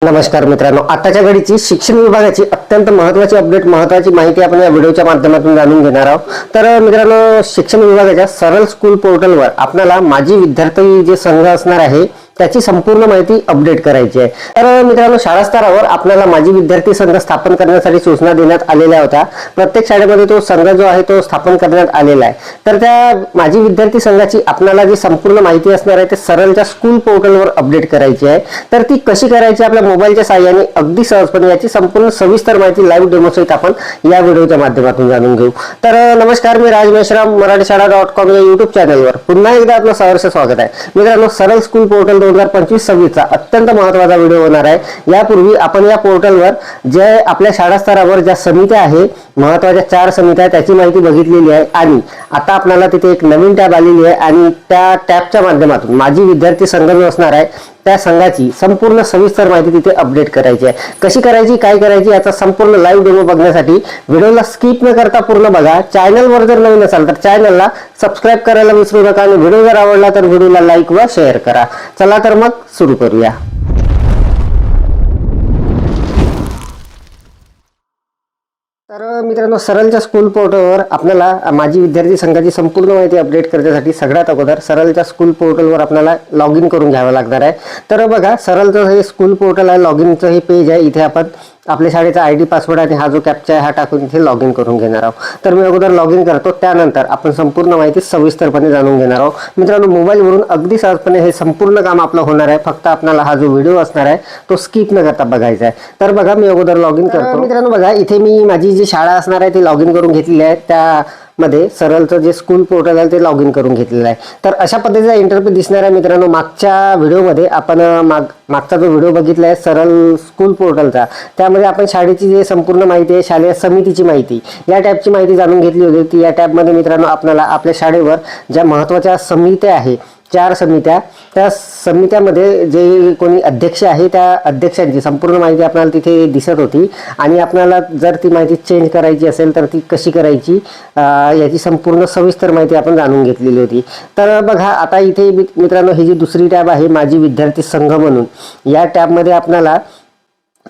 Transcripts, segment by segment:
नमस्कार मित्रांनो, आताच्या घडीची शिक्षण विभागाची अत्यंत महत्त्वाची अपडेट, महत्त्वाची माहिती आपण या व्हिडिओच्या माध्यमातून जाणून घेणार आहोत। तर मित्रांनो, शिक्षण विभागाच्या सरळ स्कूल पोर्टलवर आपल्याला माझी विद्यार्थी जे संघ असणार आहे त्याची संपूर्ण माहिती अपडेट करायची आहे। तर मित्रांनो, शाळा स्तरावर आपल्याला माझी विद्यार्थी संघ स्थापन करण्यासाठी सूचना देण्यात आलेल्या होत्या। प्रत्येक शाळेमध्ये तो संघ जो आहे तो स्थापन करण्यात आलेला आहे। तर त्या माझी विद्यार्थी संघाची आपल्याला जी संपूर्ण माहिती असणार आहे ते सरळच्या स्कूल पोर्टलवर अपडेट करायची आहे। तर ती कशी करायची आपल्या मोबाईलच्या साहाय्याने अगदी सहजपणे याची संपूर्ण सविस्तर माहिती लाईव्ह डेमो सहित आपण या व्हिडिओच्या माध्यमातून जाणून घेऊ। तर नमस्कार, मी राज मेश्राम, मराठीशाळा.com या YouTube चॅनलवर पुन्हा एकदा आपलं सहर्ष स्वागत आहे। मित्रांनो, सरळ स्कूल पोर्टल 2025-26 चा अत्यंत महत्त्वाचा व्हिडिओ होणार आहे। यापूर्वी आपण या पोर्टलवर जे आपल्या शाळा स्तरावर ज्या समित्या आहे, महत्त्वाच्या 4 समित्या, त्याची माहिती बघितलेली आहे आणि आता आपल्याला तिथे एक नवीन टॅब आलेली आहे आणि त्या टॅबच्या माध्यमातून माझी विद्यार्थी संघ जो असणार आहे त्या संघाची संपूर्ण सविस्तर माहिती तिथे अपडेट करायची आहे। कशी करायची, काय करायची याचा संपूर्ण लाईव्ह डेमो बघण्यासाठी व्हिडिओला स्किप न करता पूर्ण बघा। चॅनलवर जर नवीन असाल तर चॅनलला सबस्क्राइब करायला विसरू नका आणि व्हिडिओ जर आवडला तर व्हिडिओला लाईक व शेअर करा। चला तर मग सुरू करूया। तर मित्रांनो, सरळच्या स्कूल पोर्टलवर आपल्याला माझी विद्यार्थी संघाची संपूर्ण माहिती अपडेट करण्यासाठी सगळ्यात अगोदर सरळच्या स्कूल पोर्टलवर आपल्याला लॉग इन करून घ्यावं लागणार आहे। तर बघा, सरळचं हे स्कूल पोर्टल आहे, लॉग इनचं हे पेज आहे। इथे आपण आपल्या शाळेचा ID पासवर्ड आणि हा जो कॅप्चा आहे हा टाकून इथे लॉग इन करून घेणार आहोत। तर मी अगोदर लॉग इन करतो, त्यानंतर आपण संपूर्ण माहिती सविस्तरपणे जाणून घेणार आहोत। मित्रांनो, मोबाईलवरून अगदी सहजपणे हे संपूर्ण काम आपलं होणार आहे। फक्त आपल्याला हा जो व्हिडिओ असणार आहे तो स्किप न करता बघायचा आहे। तर बघा, मी अगोदर लॉग इन करतो। मित्रांनो बघा, इथे मी माझी जी शाळा असणार आहे ती लॉग इन करून घेतलेली आहे। त्यामध्ये सरळचं जे स्कूल पोर्टल आहे ते लॉग इन करून घेतलेलं आहे। तर अशा पद्धतीचा इंटरफेस दिसणार आहे। मित्रांनो, मागच्या व्हिडिओमध्ये आपण मागचा जो व्हिडिओ बघितला आहे सरळ स्कूल पोर्टलचा, त्यामध्ये आपण शाळेची जी संपूर्ण माहिती आहे, शालेय समितीची माहिती, या टॅबची माहिती जाणून घेतली होती। ती या टॅबमध्ये मित्रांनो आपल्याला आपल्या शाळेवर ज्या महत्त्वाच्या समित्या आहे, 4 समित्या, त्या समित्यामध्ये जे कोणी अध्यक्ष आहे त्या अध्यक्षांची संपूर्ण माहिती आपल्याला तिथे दिसत होती आणि आपल्याला जर ती माहिती चेंज करायची असेल तर ती कशी करायची याची संपूर्ण सविस्तर माहिती आपण जाणून घेतलेली होती। तर बघा, आता इथे मित्रांनो ही जी दुसरी टॅब आहे माझी विद्यार्थी संघ म्हणून, या टॅबमध्ये आपल्याला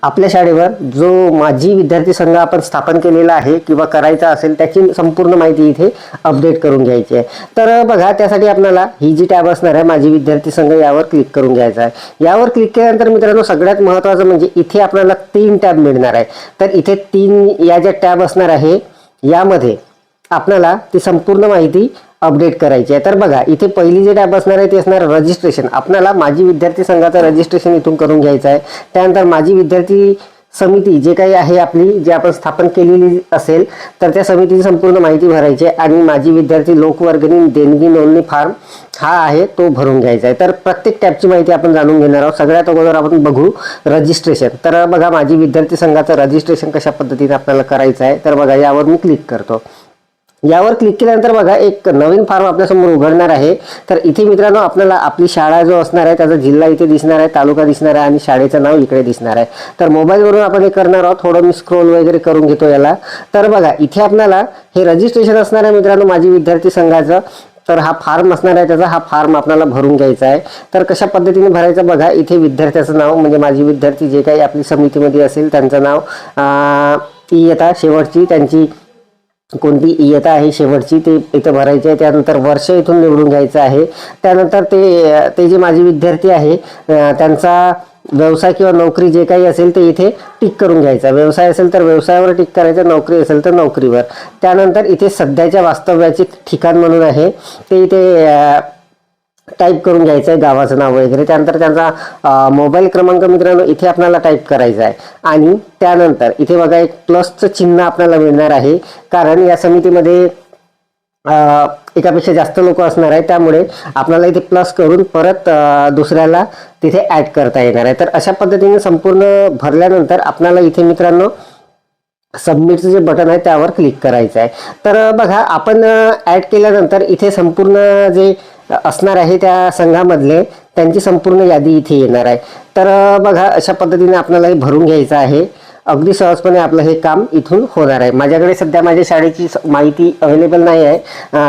आपल्या शाळेवर जो माझी विद्यार्थी संघ आपण स्थापन केलेला आहे किंवा करायचा असेल त्याची संपूर्ण माहिती इथे अपडेट करून घ्यायची आहे। तर बघा, त्यासाठी आपल्याला ही जी टॅब असणार आहे माझी विद्यार्थी संघ, यावर क्लिक करून घ्यायचा आहे। यावर क्लिक केल्यानंतर मित्रांनो सगळ्यात महत्त्वाचं म्हणजे इथे आपल्याला 3 टॅब मिळणार आहे। तर इथे 3 या ज्या टॅब असणार आहे यामध्ये आपल्याला ती संपूर्ण माहिती अपडेट करायची आहे। तर बघा, इथे पहिली जी टॅब असणार आहे ती असणार रजिस्ट्रेशन। आपल्याला माझी विद्यार्थी संघाचं रजिस्ट्रेशन इथून करून घ्यायचं आहे। त्यानंतर माझी विद्यार्थी समिती जे काही आहे आपली, जे आपण स्थापन केलेली असेल तर त्या समितीची संपूर्ण माहिती भरायची आहे आणि माझी विद्यार्थी लोकवर्गणी देणगी नोंदणी फॉर्म हा आहे तो भरून घ्यायचा आहे। तर प्रत्येक टॅबची माहिती आपण जाणून घेणार आहोत। सगळ्यात अगोदर आपण बघू रजिस्ट्रेशन। तर बघा, माझी विद्यार्थी संघाचं रजिस्ट्रेशन कशा पद्धतीने आपल्याला करायचं आहे। तर बघा, यावर मी क्लिक करतो। यावर क्लिक केल्यानंतर बघा, एक नवीन फॉर्म आपल्यासमोर उघडणार आहे। तर इथे मित्रांनो आपल्याला आपली शाळा जो असणार आहे त्याचा जिल्हा इथे दिसणार आहे, तालुका दिसणार आहे आणि शाळेचं नाव इकडे दिसणार आहे। तर मोबाईलवरून आपण हे करणार आहोत। थोडं मी स्क्रोल वगैरे करून घेतो याला। तर बघा, इथे आपल्याला हे रजिस्ट्रेशन असणार आहे मित्रांनो माझी विद्यार्थी संघाचं। तर हा फॉर्म असणार आहे, त्याचा हा फॉर्म आपल्याला भरून घ्यायचा आहे। तर कशा पद्धतीने भरायचं बघा, इथे विद्यार्थ्याचं नाव म्हणजे माझी विद्यार्थी जे काही आपली समितीमध्ये असेल त्यांचं नाव, इयत्ता शेवटची त्यांची कोणती इयत्ता आहे शेवटची ते इथं भरायची आहे। त्यानंतर वर्ष इथून निवडून घ्यायचं आहे। त्यानंतर ते जे माझे विद्यार्थी आहे त्यांचा व्यवसाय किंवा नोकरी जे काही असेल ते इथे टिक करून घ्यायचा। व्यवसाय असेल तर व्यवसायावर टिक करायचं, नोकरी असेल तर नोकरीवर। त्यानंतर इथे सध्याच्या वास्तव्याचे ठिकाण म्हणून आहे ते इथे टाईप करून घ्यायचं आहे, गावाचं नाव वगैरे। त्यानंतर त्यांचा मोबाईल क्रमांक मित्रांनो इथे आपल्याला टाईप करायचा आहे आणि त्यानंतर इथे बघा एक प्लसचं चिन्ह आपल्याला मिळणार आहे, कारण या समितीमध्ये एकापेक्षा जास्त लोक असणार आहे, त्यामुळे आपल्याला इथे प्लस करून परत दुसऱ्याला तिथे ॲड करता येणार आहे। तर अशा पद्धतीने संपूर्ण भरल्यानंतर आपल्याला इथे मित्रांनो सबमिटचं जे बटन आहे त्यावर क्लिक करायचं आहे। तर बघा, आपण ॲड केल्यानंतर इथे संपूर्ण जे असणार आहे त्या संघामधले त्यांची संपूर्ण यादी इथे येणार आहे। तर बघा, अशा पद्धतीने आपल्याला हे भरून घ्यायचं आहे। अगदी सहजपणे आपलं हे काम इथून होणार आहे। माझ्याकडे सध्या माझ्या शाळेची माहिती अवेलेबल नाही आहे,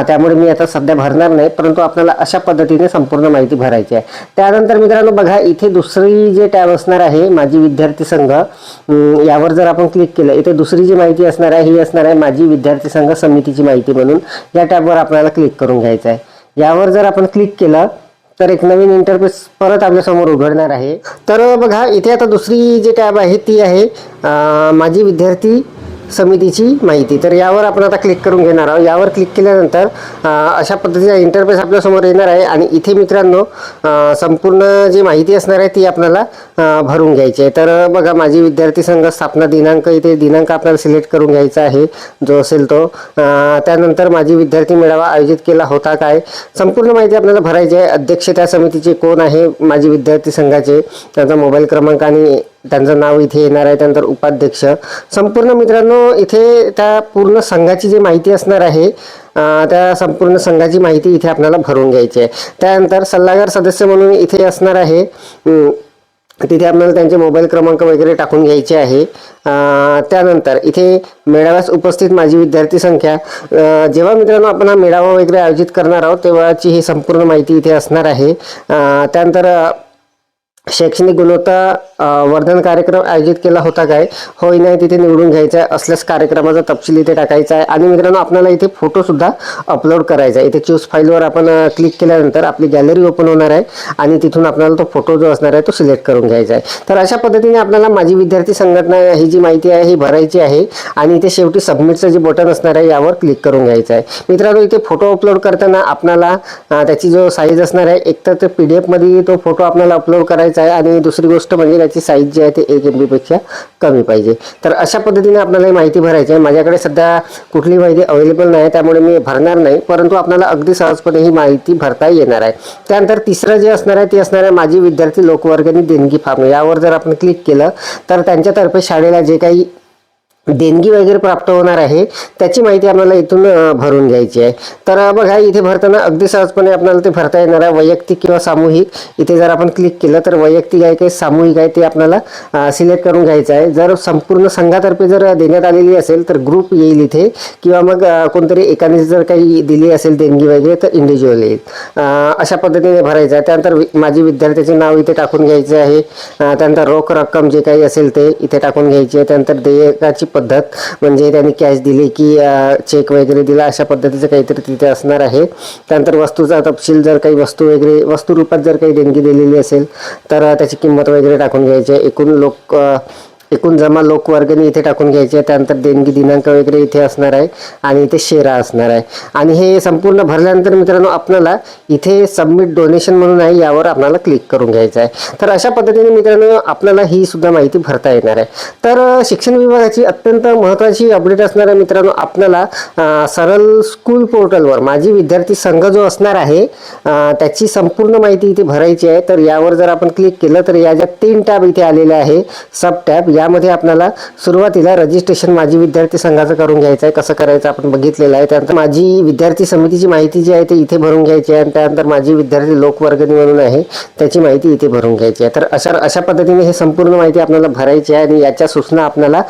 त्यामुळे मी आता सध्या भरणार नाही, परंतु आपल्याला अशा पद्धतीने संपूर्ण माहिती भरायची आहे। त्यानंतर मित्रांनो बघा, इथे दुसरी जे टॅब असणार आहे माझी विद्यार्थी संघ, यावर जर आपण क्लिक केलं, इथे दुसरी जी माहिती असणार आहे ही असणार आहे माझी विद्यार्थी संघ समितीची माहिती म्हणून। या टॅबवर आपल्याला क्लिक करून घ्यायचं आहे। यावर जर आपण क्लिक केलं तर एक नवीन इंटरफेस परत आपल्या समोर उघडणार आहे। तर बघा, इथे आता दुसरी जी टॅब आहे ती आहे माझी विद्यार्थी समितीची माहिती। तर यावर आपण आता क्लिक करून घेणार आहोत। यावर क्लिक केल्यानंतर अशा पद्धतीचा इंटरफेस आपल्या समोर येणार आहे आणि इथे मित्रांनो संपूर्ण जी माहिती असणार आहे ती आपल्याला भरून घ्यायची आहे। तर बघा, माझी विद्यार्थी संघ स्थापना दिनांक, इथे दिनांक आपल्याला सिलेक्ट करून घ्यायचा आहे जो असेल तो। त्यानंतर माझी विद्यार्थी मेळावा आयोजित केला होता काय, संपूर्ण माहिती आपल्याला भरायची आहे। अध्यक्ष त्या समितीचे कोण आहे माझी विद्यार्थी संघाचे, त्यांचा मोबाईल क्रमांक आणि त्यांचं नाव इथे येणार आहे। त्यानंतर उपाध्यक्ष, संपूर्ण मित्रांनो इथे त्या पूर्ण संघाची जी माहिती असणार आहे त्या संपूर्ण संघाची माहिती इथे आपल्याला भरून घ्यायची आहे। त्यानंतर सल्लागार सदस्य म्हणून इथे असणार आहे, तिथे आपल्याला त्यांचे मोबाईल क्रमांक वगैरे टाकून घ्यायचे आहे। त्यानंतर इथे मेळाव्यास उपस्थित माझी विद्यार्थी संख्या, जेव्हा मित्रांनो आपण हा मेळावा वगैरे आयोजित करणार आहोत तेव्हाची ही संपूर्ण माहिती इथे असणार आहे। त्यानंतर शैक्षणिक गुणवत्ता वर्धन कार्यक्रम आयोजित केला होता काय, होय नाही तिथे निवडून घ्यायचा आहे, असल्यास कार्यक्रमाचा तपशील इथे टाकायचा आहे। आणि मित्रांनो आपल्याला इथे फोटो सुद्धा अपलोड करायचा आहे। इथे चूज फाईलवर आपण क्लिक केल्यानंतर आपली गॅलरी ओपन होणार आहे आणि तिथून आपल्याला तो फोटो जो असणार आहे तो सिलेक्ट करून घ्यायचा आहे। तर अशा पद्धतीने आपल्याला माझी विद्यार्थी संघटना ही जी माहिती आहे ही भरायची आहे आणि इथे शेवटी सबमिटचं जे बटन असणार आहे यावर क्लिक करून घ्यायचं आहे। मित्रांनो इथे फोटो अपलोड करताना आपल्याला त्याची जो साईज असणार आहे, एक तर PDF मध्ये तो फोटो आपल्याला अपलोड करायचा आहे आणि दुसरी गोष्ट म्हणजे त्याची साईज जी आहे ते 1 MB पेक्षा कमी पाहिजे। तर अशा पद्धतीने आपल्याला ही माहिती भरायची आहे। माझ्याकडे सध्या कुठली माहिती अवेलेबल नाही त्यामुळे मी भरणार नाही, परंतु आपल्याला अगदी सहजपणे ही माहिती भरता येणार आहे। त्यानंतर तिसरं जे असणार आहे ते असणार आहे माझी विद्यार्थी लोकवर्गणी देणगी फॉर्म। यावर जर आपण क्लिक केलं तर त्यांच्यातर्फे शाळेला जे काही देणगी वगैरे प्राप्त होणार आहे त्याची माहिती आपल्याला इथून भरून घ्यायची आहे। तर बघा, इथे भरताना अगदी सहजपणे आपल्याला ते भरता येणार आहे, वैयक्तिक किंवा सामूहिक। इथे जर आपण क्लिक केलं तर वैयक्तिक आहे की सामूहिक आहे ते आपल्याला सिलेक्ट करून घ्यायचं आहे। जर संपूर्ण संघातर्फे जर देण्यात आलेली असेल तर ग्रुप येईल इथे, किंवा मग कोणतरी एकाने जर काही दिली असेल देणगी वगैरे तर इंडिव्हिज्युअल येईल। अशा पद्धतीने भरायचं आहे। त्यानंतर माझी विद्यार्थ्याचे नाव इथे टाकून घ्यायचे आहे। त्यानंतर रोख रक्कम जे काही असेल ते इथे टाकून घ्यायची आहे। त्यानंतर देयकाची पद्धत, म्हणजे त्यांनी कॅश दिली की चेक वगैरे दिला, अशा पद्धतीचं काहीतरी तिथे असणार आहे। त्यानंतर वस्तूचा तपशील, जर काही वस्तू वगैरे वस्तू रूपात जर काही देणगी दिलेली असेल तर त्याची किंमत वगैरे टाकून घ्यायची आहे। एकूण जमा लोकवर्गणी इथे टाकून घ्यायची आहे। त्यानंतर देणगी दिनांक वगैरे इथे असणार आहे आणि इथे शेरा असणार आहे। आणि हे संपूर्ण भरल्यानंतर मित्रांनो आपल्याला इथे सबमिट डोनेशन म्हणून आहे, यावर आपल्याला क्लिक करून घ्यायचं आहे। तर अशा पद्धतीने मित्रांनो आपल्याला ही सुद्धा माहिती भरता येणार आहे। तर शिक्षण विभागाची अत्यंत महत्त्वाची अपडेट असणार आहे मित्रांनो, आपल्याला सरळ स्कूल पोर्टलवर माझी विद्यार्थी संघ जो असणार आहे त्याची संपूर्ण माहिती इथे भरायची आहे। तर यावर जर आपण क्लिक केलं तर या ज्या 3 टॅब इथे आलेले आहे, सब टॅब, यामध्ये आपल्याला सुरुवातीला रजिस्ट्रेशन माझी विद्यार्थी संघाचं करून घ्यायचं आहे। कसं करायचं आपण बघितलेलं आहे। त्यानंतर माझी विद्यार्थी समितीची माहिती जी आहे ते इथे भरून घ्यायची आहे। त्यानंतर माझी विद्यार्थी लोकवर्गणी म्हणून आहे त्याची माहिती इथे भरून घ्यायची आहे। तर अशा पद्धतीने हे संपूर्ण माहिती आपल्याला भरायची आहे आणि याच्या सूचना आपल्याला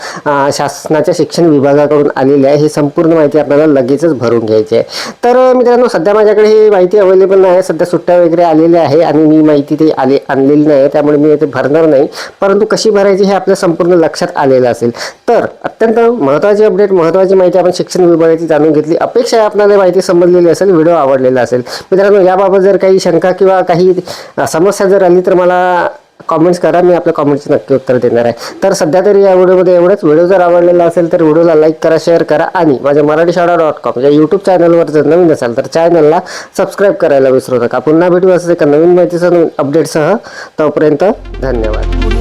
शासनाच्या शिक्षण विभागाकडून आलेल्या आहे। ही संपूर्ण माहिती आपल्याला लगेचच भरून घ्यायची आहे। तर मित्रांनो सध्या माझ्याकडे ही माहिती अवेलेबल नाही, सध्या सुट्ट्या वगैरे आलेल्या आहे आणि मी माहिती ते आणलेली नाही, त्यामुळे मी ते भरणार नाही, परंतु कशी भरायची हे आपल्या संपूर्ण लक्षात आलेलं असेल। तर अत्यंत महत्त्वाची अपडेट, महत्त्वाची माहिती आपण शिक्षण विभागाची जाणून घेतली। अपेक्षा आहे आपल्याला माहिती समजलेली असेल, व्हिडिओ आवडलेला असेल। मित्रांनो याबाबत जर काही शंका किंवा काही समस्या जर आली तर मला कॉमेंट्स करा, मी आपल्या कॉमेंट्सचे नक्की उत्तर देणार आहे। तर सध्या तरी या व्हिडिओमध्ये एवढंच। व्हिडिओ जर आवडलेला असेल तर व्हिडिओला लाईक करा, शेअर करा आणि माझ्या मराठीशाळा.com या यूट्यूब चॅनलवर जर नवीन असाल तर चॅनलला सबस्क्राईब करायला विसरू नका। पुन्हा भेटू असं एका नवीन माहितीसह, नवीन अपडेटसह। तोपर्यंत धन्यवाद।